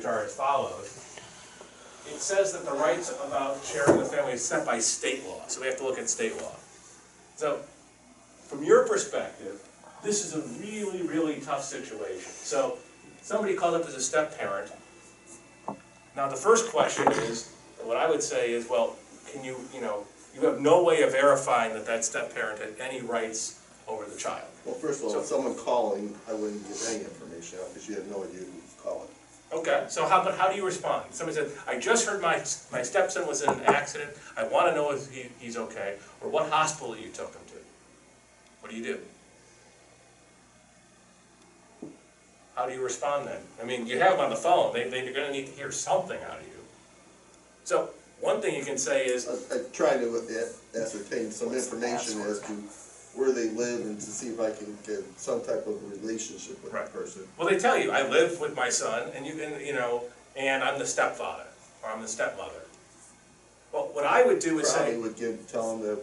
which are as follows. It says that the rights about sharing the family is set by state law, so we have to look at state law. So, from your perspective, this is a really, really tough situation. So, somebody called up as a step-parent. Now, the first question is, what I would say is, well, can you, you have no way of verifying that that step-parent had any rights over the child. Well, first of all, if someone calling, I wouldn't give any information out because you have no idea who's calling. Okay, so how do you respond? Somebody said, I just heard my stepson was in an accident. I want to know if he's okay, or what hospital you took him to. What do you do? How do you respond then? I mean, you have them on the phone. They're going to need to hear something out of you. So, one thing you can say is... I'm trying to ascertain some information as to where they live and to see if I can get some type of relationship with that person. Well, they tell you, I live with my son, and I'm the stepfather, or I'm the stepmother. Well, what I would do is Probably would tell him that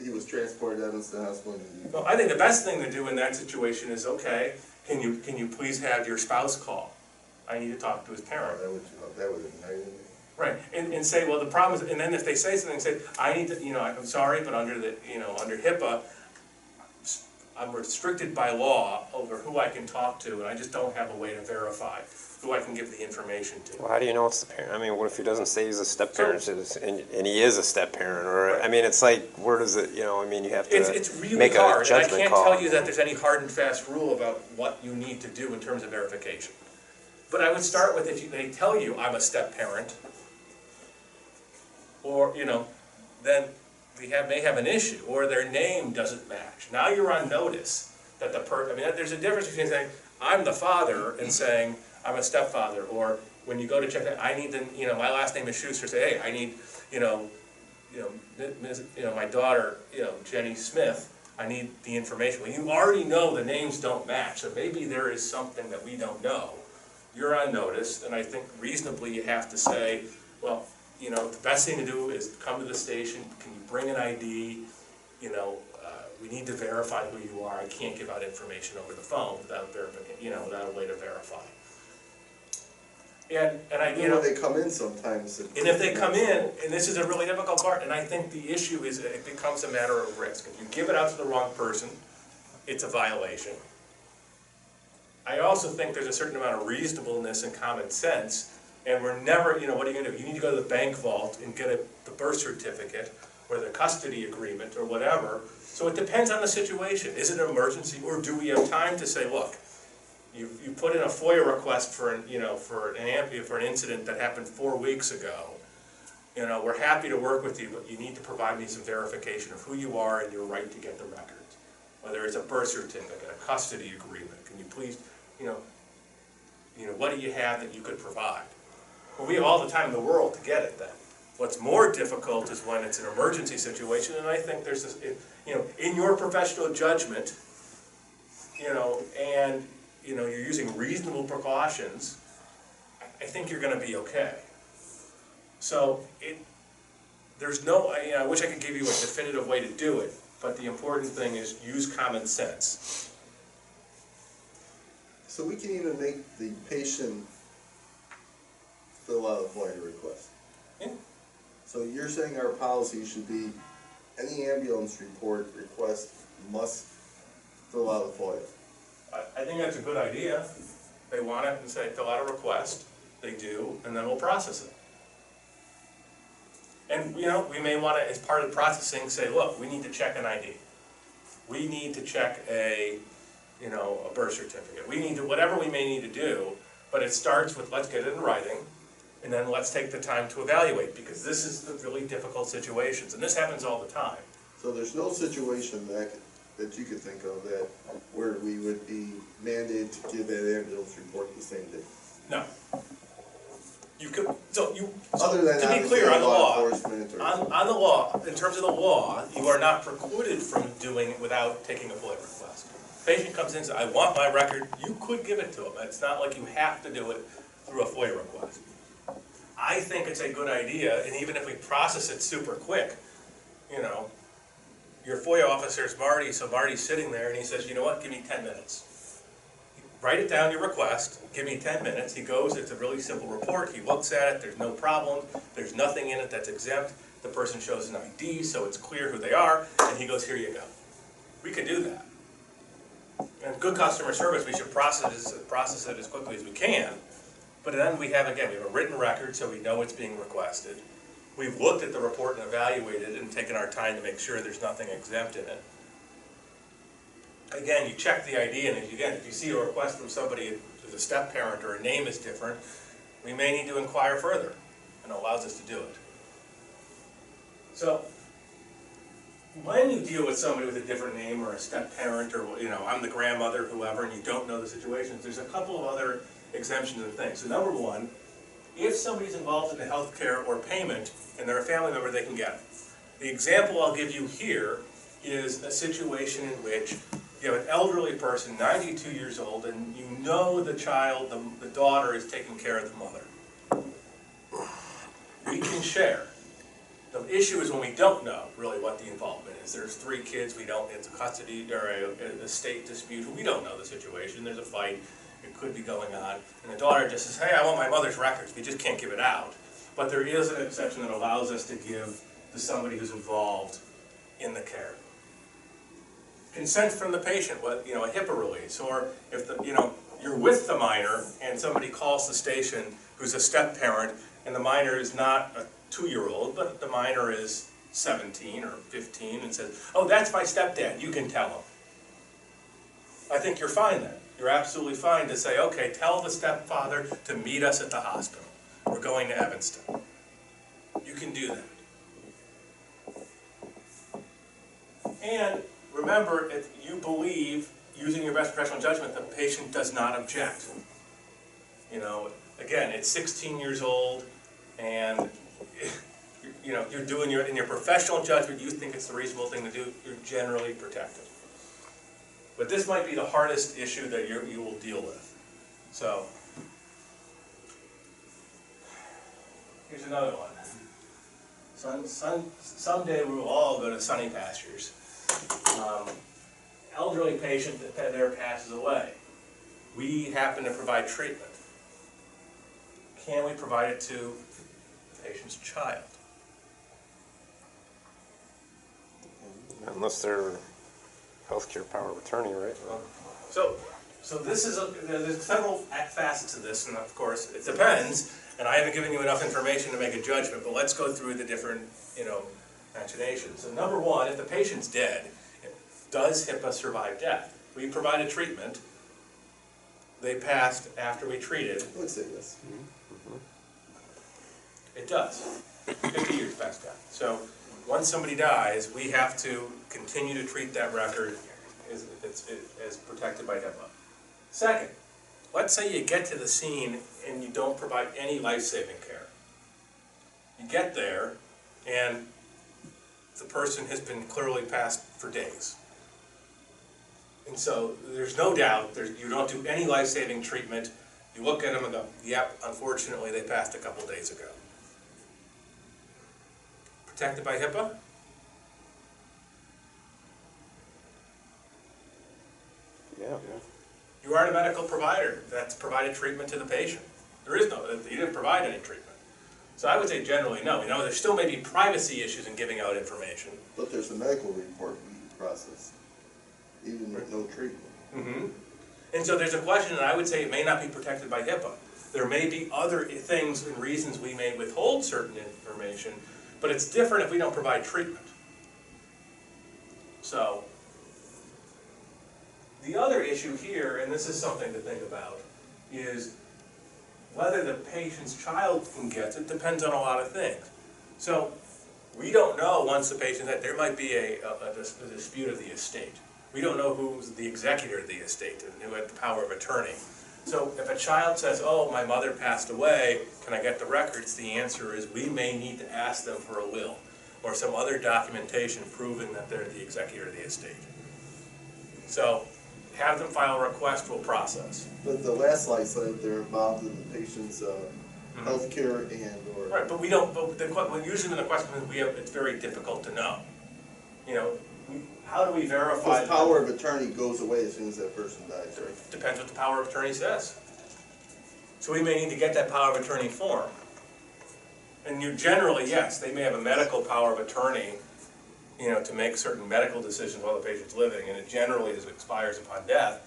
he was transported out of the hospital. Well, I think the best thing to do in that situation is, okay, can you please have your spouse call? I need to talk to his parent. That would ignite him. Right, and say, well, the problem is, and then if they say something, say, I need to, I'm sorry, but under HIPAA, I'm restricted by law over who I can talk to, and I just don't have a way to verify who I can give the information to. Well, how do you know it's the parent? I mean, what if he doesn't say he's a step-parent, and he is a step-parent? Or, right. I mean, it's like, where does it, I mean, you have to it's really make hard, a judgment call. And I can't tell you that there's any hard and fast rule about what you need to do in terms of verification. But I would start with, if they tell you I'm a step-parent, or, then we may have an issue, or their name doesn't match. Now you're on notice that there's a difference between saying, I'm the father, and saying, I'm a stepfather, or when you go to check that, I need to, my last name is Schuster, say, hey, I need, my daughter, Jenny Smith, I need the information. Well, you already know the names don't match, so maybe there is something that we don't know. You're on notice, and I think reasonably you have to say, well, the best thing to do is come to the station. Can you bring an ID? We need to verify who you are. I can't give out information over the phone without without a way to verify. And when they come in sometimes. And if they come in, and this is a really difficult part, and I think the issue is it becomes a matter of risk. If you give it out to the wrong person, it's a violation. I also think there's a certain amount of reasonableness and common sense. And we're never, what are you going to do? You need to go to the bank vault and get the birth certificate or the custody agreement or whatever. So it depends on the situation. Is it an emergency, or do we have time to say, look, you put in a Foia request for an incident that happened 4 weeks ago. We're happy to work with you, but you need to provide me some verification of who you are and your right to get the records. Whether it's a birth certificate, a custody agreement. Can you please, what do you have that you could provide? Well, we have all the time in the world to get it then. What's more difficult is when it's an emergency situation, and I think there's this, in your professional judgment, and you're using reasonable precautions, I think you're going to be okay. So there's no, I wish I could give you a definitive way to do it, but the important thing is use common sense. So we can even make the patient fill out a FOIA request. Yeah. So you're saying our policy should be any ambulance report request must fill out a FOIA? I think that's a good idea. They want it and say fill out a request. They do, and then we'll process it. And we may want to, as part of the processing, say, look, we need to check an ID. We need to check a birth certificate. We need to, whatever we may need to do, but it starts with let's get it in writing. And then let's take the time to evaluate, because this is the really difficult situations, and this happens all the time. So there's no situation that you could think of that where we would be mandated to give that ambulance report the same day? No. You could. Other than to be clear on the law, on the law, in terms of the law, you are not precluded from doing it without taking a FOIA request. Patient comes in and says, "I want my record." You could give it to them. It's not like you have to do it through a FOIA request. I think it's a good idea, and even if we process it super quick, your FOIA officer is Marty, so Marty's sitting there and he says, you know what, give me 10 minutes. write it down, your request, give me 10 minutes, he goes, it's a really simple report, he looks at it, there's no problem, there's nothing in it that's exempt, the person shows an ID, so it's clear who they are, and he goes, here you go. We can do that. And good customer service, we should process it as quickly as we can, but then we have a written record, so we know it's being requested. We've looked at the report and evaluated it and taken our time to make sure there's nothing exempt in it. Again, you check the ID, and again, if you see a request from somebody who's a step parent or a name is different, we may need to inquire further, and it allows us to do it. So, when you deal with somebody with a different name or a step parent or, I'm the grandmother, whoever, and you don't know the situations, there's a couple of other exemptions and things. So number one, if somebody's involved in the health care or payment and they're a family member, they can get it. The example I'll give you here is a situation in which you have an elderly person, 92 years old, and you know the child, the daughter is taking care of the mother. We can share. The issue is when we don't know really what the involvement is. There's 3 kids, it's a custody or a state dispute, we don't know the situation, there's a fight, it could be going on, and the daughter just says, hey, I want my mother's records, we just can't give it out. But there is an exception that allows us to give to somebody who's involved in the care. Consent from the patient, a HIPAA release, or if you're with the minor and somebody calls the station who's a step parent and the minor is not a 2-year-old, but the minor is 17 or 15 and says, oh, that's my stepdad, you can tell him. I think you're fine then. You're absolutely fine to say, okay, tell the stepfather to meet us at the hospital. We're going to Evanston. You can do that. And remember, if you believe, using your best professional judgment, the patient does not object. Again, it's 16 years old, and you're doing in your professional judgment, you think it's the reasonable thing to do, you're generally protected. But this might be the hardest issue that you will deal with. So, here's another one. Someday we will all go to sunny pastures. Elderly patient that there passes away. We happen to provide treatment. Can we provide it to the patient's child? Unless they're healthcare power of attorney, right? So there's several facets to this, and of course it depends. And I haven't given you enough information to make a judgment, but let's go through the different, machinations. So number one, if the patient's dead, does HIPAA survive death? We provided treatment. They passed after we treated. I would say yes. It does. 50 years past death. So once somebody dies, we have to continue to treat that record as protected by HIPAA. Second, let's say you get to the scene and you don't provide any life-saving care. You get there and the person has been clearly passed for days. And so there's no doubt, you don't do any life-saving treatment. You look at them and go, yep, unfortunately they passed a couple days ago. Protected by HIPAA? Yeah. You are a medical provider that's provided treatment to the patient. There is you didn't provide any treatment. So I would say generally no. There still may be privacy issues in giving out information. But there's a medical report we process, even with no treatment. Mm-hmm. And so there's a question, and I would say it may not be protected by HIPAA. There may be other things and reasons we may withhold certain information, but it's different if we don't provide treatment. So, the other issue here, and this is something to think about, is whether the patient's child can get it depends on a lot of things. So, we don't know once the patient had, there might be a dispute of the estate. We don't know who's the executor of the estate and who had the power of attorney. So if a child says, oh, my mother passed away, can I get the records? The answer is we may need to ask them for a will or some other documentation proving that they're the executor of the estate. So have them file a request, we'll process. But the last slide said they're involved in the patient's health care and or... Right, but we don't, usually when the question is, it's very difficult to know. how do we verify? Because power of attorney goes away as soon as that person dies, right? Depends what the power of attorney says. So we may need to get that power of attorney form. And you generally, yes, they may have a medical power of attorney, you know, to make certain medical decisions while the patient's living, and it generally expires upon death.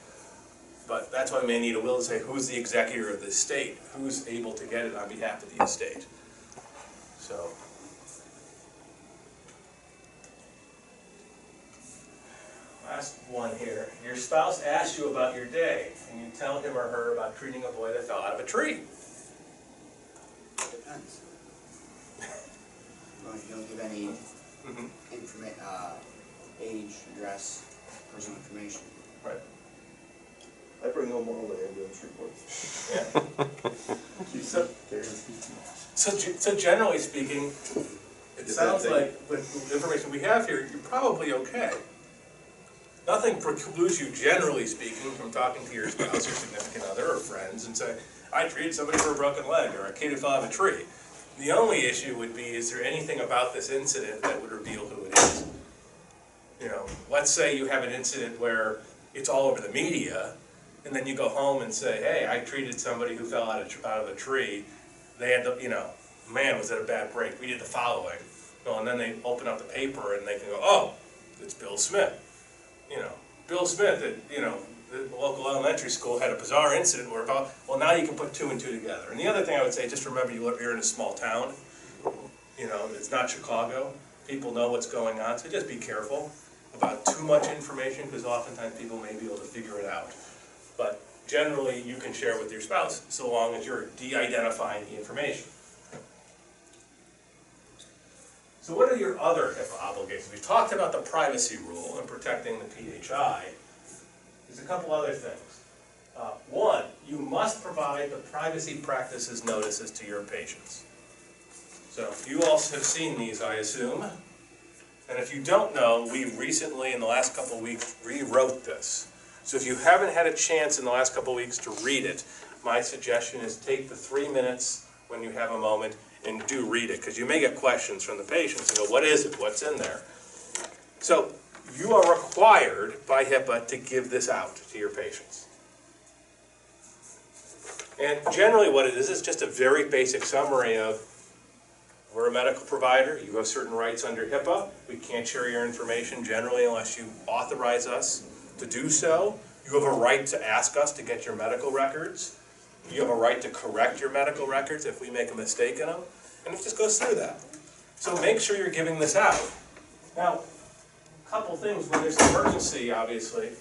But that's why we may need a will to say who's the executor of the estate, who's able to get it on behalf of the estate. So. Last one here. Your spouse asks you about your day, and you tell him or her about treating a boy that fell out of a tree. Depends. Well, you don't give any age, address, personal information. Right. I bring home all the ambulance reports. Yeah. So generally speaking, it sounds like with the information we have here, you're probably okay. Nothing precludes you, generally speaking, from talking to your spouse or significant other or friends and say, I treated somebody for a broken leg or a kid who fell out of a tree. The only issue would be, is there anything about this incident that would reveal who it is? You know, let's say you have an incident where it's all over the media, and then you go home and say, hey, I treated somebody who fell out of a tree. They had the, you know, man, was that a bad break. We did the following. Well, and then they open up the paper and they can go, oh, it's Bill Smith. You know, Bill Smith at, you know, the local elementary school had a bizarre incident where about, well, now you can put two and two together. And the other thing I would say, just remember you're in a small town. You know, it's not Chicago. People know what's going on, so just be careful about too much information, because oftentimes people may be able to figure it out. But generally, you can share with your spouse so long as you're de-identifying the information. So what are your other HIPAA obligations? We talked about the privacy rule and protecting the PHI. There's a couple other things. One, you must provide the privacy practices notices to your patients. So you all have seen these, I assume. And if you don't know, we recently, in the last couple of weeks, rewrote this. So if you haven't had a chance in the last couple of weeks to read it, my suggestion is take the 3 minutes when you have a moment and do read it, because you may get questions from the patients and go, what is it? What's in there? So you are required by HIPAA to give this out to your patients. And generally what it is just a very basic summary of, we're a medical provider, you have certain rights under HIPAA, we can't share your information generally unless you authorize us to do so. You have a right to ask us to get your medical records. You have a right to correct your medical records if we make a mistake in them. And it just goes through that. So make sure you're giving this out. Now, a couple things when there's an emergency, obviously.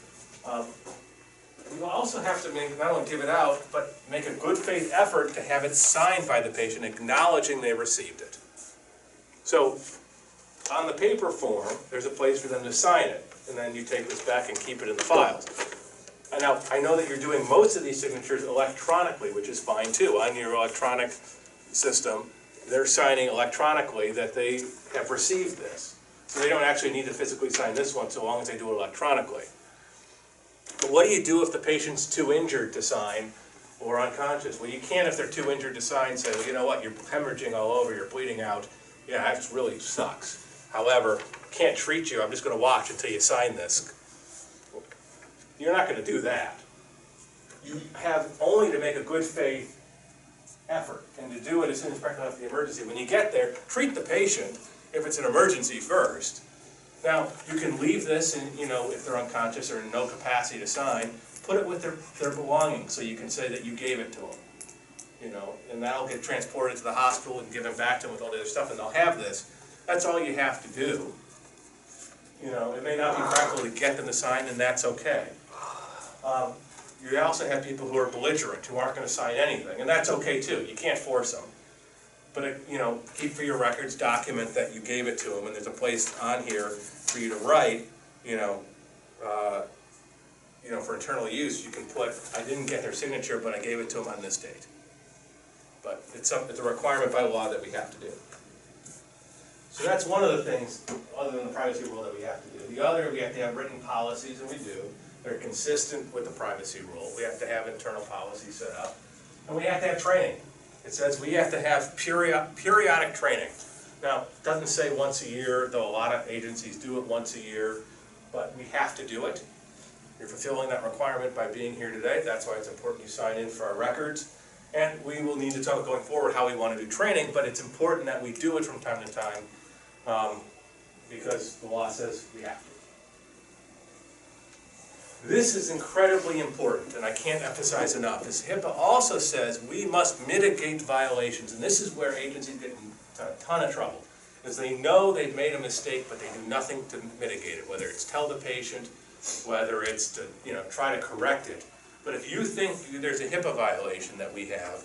You also have to not only give it out, but make a good faith effort to have it signed by the patient, acknowledging they received it. So, on the paper form, there's a place for them to sign it. And then you take this back and keep it in the files. And now, I know that you're doing most of these signatures electronically, which is fine too. On your electronic system, they're signing electronically that they have received this. So they don't actually need to physically sign this one so long as they do it electronically. But what do you do if the patient's too injured to sign or unconscious? Well, you can't, if they're too injured to sign, say, well, you know what, you're hemorrhaging all over, you're bleeding out. Yeah, that really sucks. However, can't treat you, I'm just going to watch until you sign this. You're not going to do that. You have only to make a good faith effort and to do it as soon as practical after the emergency. When you get there, treat the patient if it's an emergency first. Now, you can leave this, and you know, if they're unconscious or in no capacity to sign, put it with their belongings so you can say that you gave it to them. You know, and that'll get transported to the hospital and given back to them with all the other stuff, and they'll have this. That's all you have to do. You know, it may not be practical to get them to sign, and that's okay. You also have people who are belligerent, who aren't going to sign anything, and that's okay too. You can't force them. But, you know, keep for your records, document that you gave it to them, and there's a place on here for you to write, for internal use, you can put, I didn't get their signature, but I gave it to them on this date. But it's a requirement by law that we have to do. So that's one of the things, other than the privacy rule, that we have to do. The other, we have to have written policies, and we do. They're consistent with the privacy rule. We have to have internal policies set up. And we have to have training. It says we have to have periodic training. Now, it doesn't say once a year, though a lot of agencies do it once a year. but we have to do it. You're fulfilling that requirement by being here today. That's why it's important you sign in for our records. And we will need to talk going forward how we want to do training, but it's important that we do it from time to time because the law says we have to. This is incredibly important, and I can't emphasize enough. This HIPAA also says we must mitigate violations, and this is where agencies get in a ton of trouble, because they know they've made a mistake, but they do nothing to mitigate it, whether it's tell the patient, whether it's to try to correct it. But if you think there's a HIPAA violation that we have,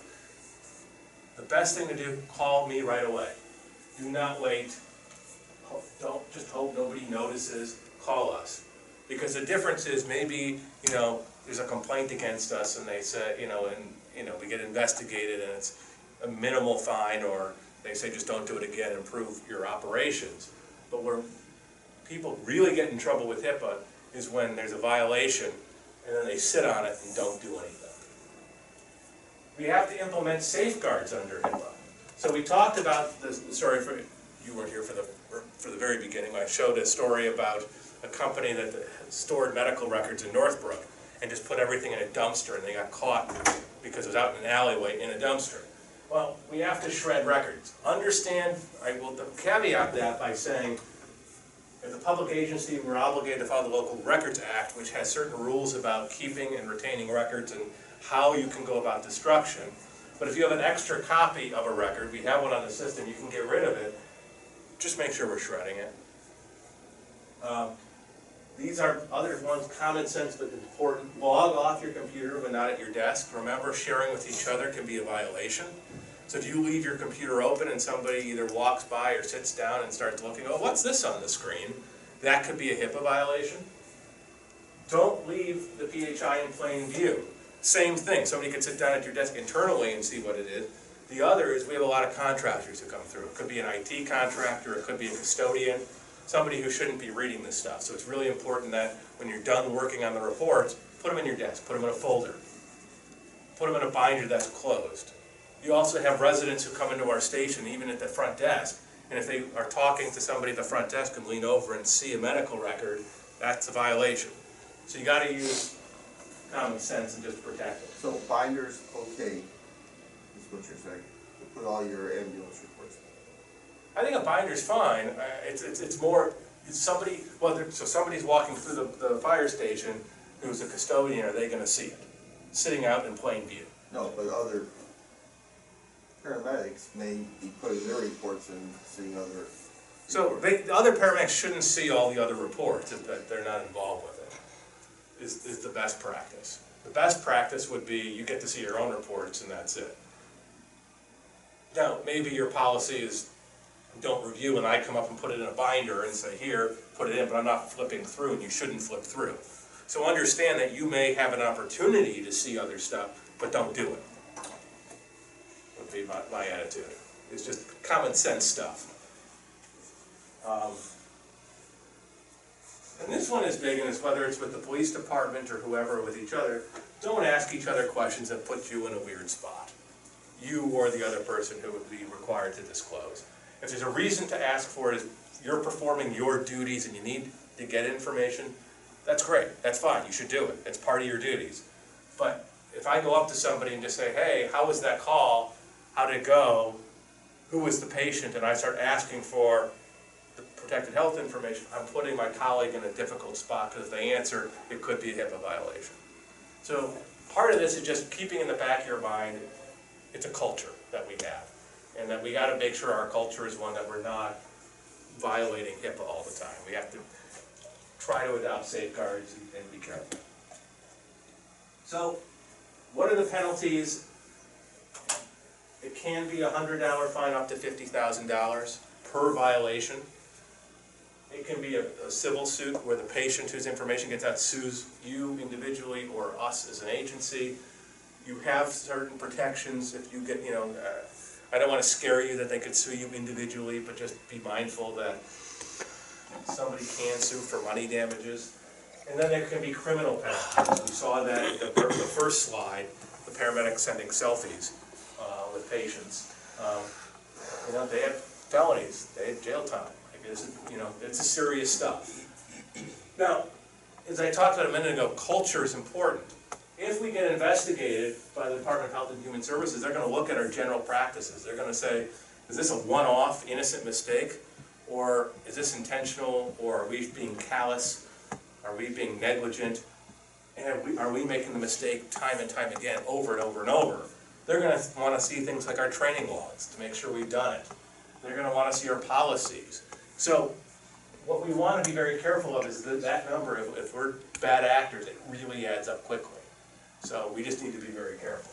the best thing to do, call me right away. Do not wait. Don't just hope nobody notices. Call us. Because the difference is maybe, there's a complaint against us and they say, we get investigated and it's a minimal fine, or they say just don't do it again, improve your operations. But where people really get in trouble with HIPAA is when there's a violation and then they sit on it and don't do anything. We have to implement safeguards under HIPAA. So we talked about this, sorry, you weren't here for the very beginning. I showed a story about a company that stored medical records in Northbrook and just put everything in a dumpster, and they got caught because it was out in an alleyway in a dumpster. Well, we have to shred records. Understand, I will caveat that by saying, as a public agency, we're obligated to follow the Local Records Act, which has certain rules about keeping and retaining records and how you can go about destruction. But if you have an extra copy of a record, we have one on the system, you can get rid of it. Just make sure we're shredding it. These are other ones, common sense but important. Log off your computer but not at your desk. Remember, sharing with each other can be a violation. So if you leave your computer open and somebody either walks by or sits down and starts looking, oh, what's this on the screen? That could be a HIPAA violation. Don't leave the PHI in plain view. Same thing, somebody could sit down at your desk internally and see what it is. The other is we have a lot of contractors who come through. It could be an IT contractor, it could be a custodian, somebody who shouldn't be reading this stuff. So it's really important that when you're done working on the reports, put them in your desk, put them in a folder, put them in a binder that's closed. You also have residents who come into our station, even at the front desk, and if they are talking to somebody at the front desk and lean over and see a medical record, that's a violation. So you got to use common sense and just protect it. So binders, okay, is what you're saying, to put all your ambulance reports in. I think a binder's fine. It's more, it's somebody, so somebody's walking through the fire station who's a custodian, are they going to see it? Sitting out in plain view. No, but other paramedics may be putting their reports in, seeing other. So the other paramedics shouldn't see all the other reports if they're not involved with it, is the best practice. The best practice would be you get to see your own reports and that's it. Now, maybe your policy is don't review and I come up and put it in a binder and say, here, put it in, but I'm not flipping through, and you shouldn't flip through. So understand that you may have an opportunity to see other stuff, but don't do it. Would be my attitude. It's just common sense stuff. And this one is big, and it's whether it's with the police department or whoever, with each other, don't ask each other questions that put you in a weird spot. You or the other person who would be required to disclose. If there's a reason to ask for it, is you're performing your duties and you need to get information, that's great, that's fine, you should do it, it's part of your duties. But if I go up to somebody and just say, hey, how was that call, how did it go, who was the patient, and I start asking for the protected health information, I'm putting my colleague in a difficult spot, because if they answer, it could be a HIPAA violation. So part of this is just keeping in the back of your mind, it's a culture that we have. And that we got to make sure our culture is one that we're not violating HIPAA all the time. We have to try to adopt safeguards and be careful. So, what are the penalties? It can be a $100 fine up to $50,000 per violation. It can be a civil suit where the patient whose information gets out sues you individually or us as an agency. You have certain protections if you get, I don't want to scare you that they could sue you individually, but just be mindful that somebody can sue for money damages. And then there can be criminal penalties. We saw that in the first slide, the paramedics sending selfies with patients. They have felonies, they have jail time. It's a serious stuff. Now, as I talked about a minute ago, culture is important. If we get investigated by the Department of Health and Human Services, they're gonna look at our general practices. They're gonna say, is this a one-off innocent mistake? Or is this intentional? Or are we being callous? Are we being negligent? And are we making the mistake time and time again, over and over and over? They're gonna wanna see things like our training logs to make sure we've done it. They're gonna wanna see our policies. So what we wanna be very careful of is that number, if we're bad actors, it really adds up quickly. So we just need to be very careful.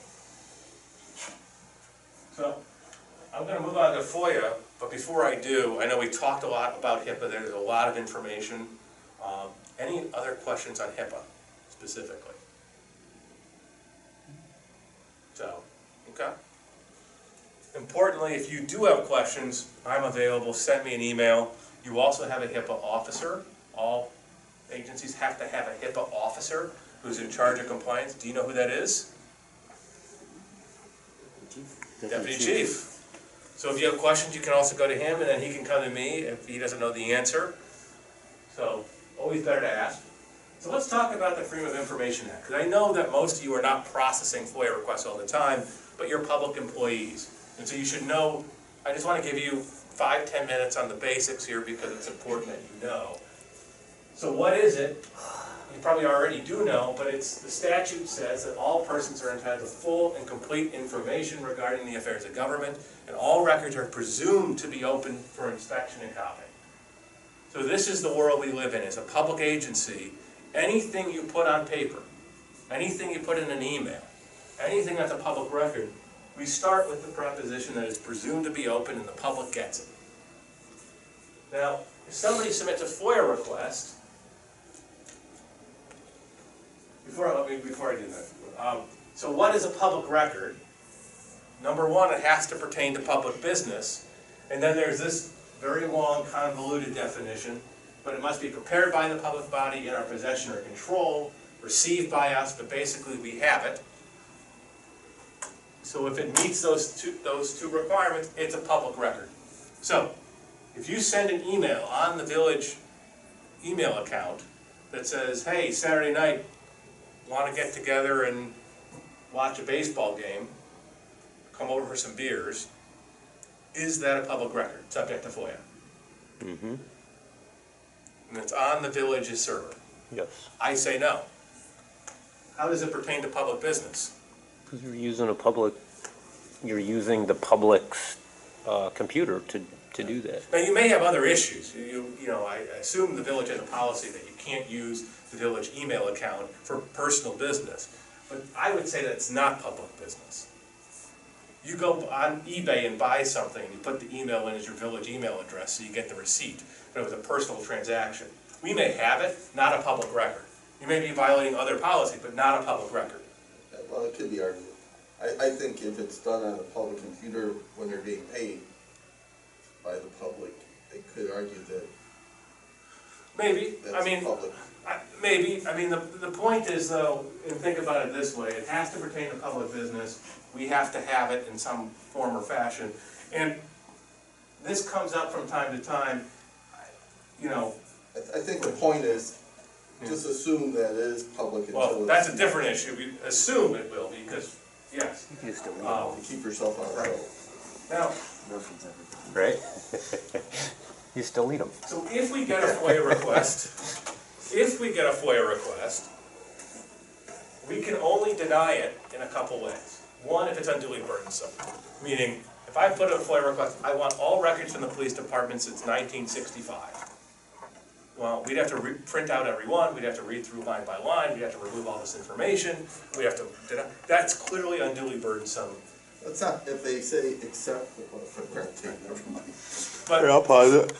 So I'm gonna move on to FOIA, but before I do, I know we talked a lot about HIPAA, there's a lot of information. Any other questions on HIPAA specifically? So, okay. Importantly, if you do have questions, I'm available, send me an email. You also have a HIPAA officer. All agencies have to have a HIPAA officer who's in charge of compliance. Do you know who that is? Deputy Chief. So if you have questions, you can also go to him, and then he can come to me if he doesn't know the answer. So, always better to ask. So let's talk about the Freedom of Information Act, because I know that most of you are not processing FOIA requests all the time, but you're public employees. And so you should know, I just want to give you 5-10 minutes on the basics here because it's important that you know. So what is it? You probably already do know, but it's the statute says that all persons are entitled to full and complete information regarding the affairs of government, and all records are presumed to be open for inspection and copy. So this is the world we live in. As a public agency, anything you put on paper, anything you put in an email, anything that's a public record, we start with the proposition that it's presumed to be open and the public gets it. Now, if somebody submits a FOIA request, before I do that, so what is a public record? Number one, it has to pertain to public business, and then there's this very long, convoluted definition, but it must be prepared by the public body in our possession or control, received by us, but basically we have it. So if it meets those two requirements, it's a public record. So, if you send an email on the village email account that says, hey, Saturday night, want to get together and watch a baseball game, come over for some beers, is that a public record, subject to FOIA? Mm-hmm. And it's on the village's server. Yes. I say no. How does it pertain to public business? Because you're using the public's computer to do that. Now, you may have other issues. You know, I assume the village has a policy that you can't use the village email account for personal business. But I would say that it's not public business. You go on eBay and buy something, and you put the email in as your village email address, so you get the receipt. But it was a personal transaction. We may have it, not a public record. You may be violating other policy, but not a public record. Well, it could be argued. I think if it's done on a public computer when they're being paid by the public, they could argue that Maybe. that's I mean, public. maybe. I mean, the point is, though, and think about it this way, it has to pertain to public business. We have to have it in some form or fashion. And this comes up from time to time, you know. I think the point is, just assume that it is public until Well, that's a different issue. We assume it will be, because, yes. You just delete to keep yourself on Right. trouble. Now, right? You just delete them. so if we get a FOIA request, we can only deny it in a couple ways. One, if it's unduly burdensome, meaning if I put a FOIA request, I want all records from the police department since 1965. Well, we'd have to print out every one, we'd have to read through line by line, we'd have to remove all this information, we'd have to, that's clearly unduly burdensome. That's not, if they say accept, for granted, never mind. But I'll pause it.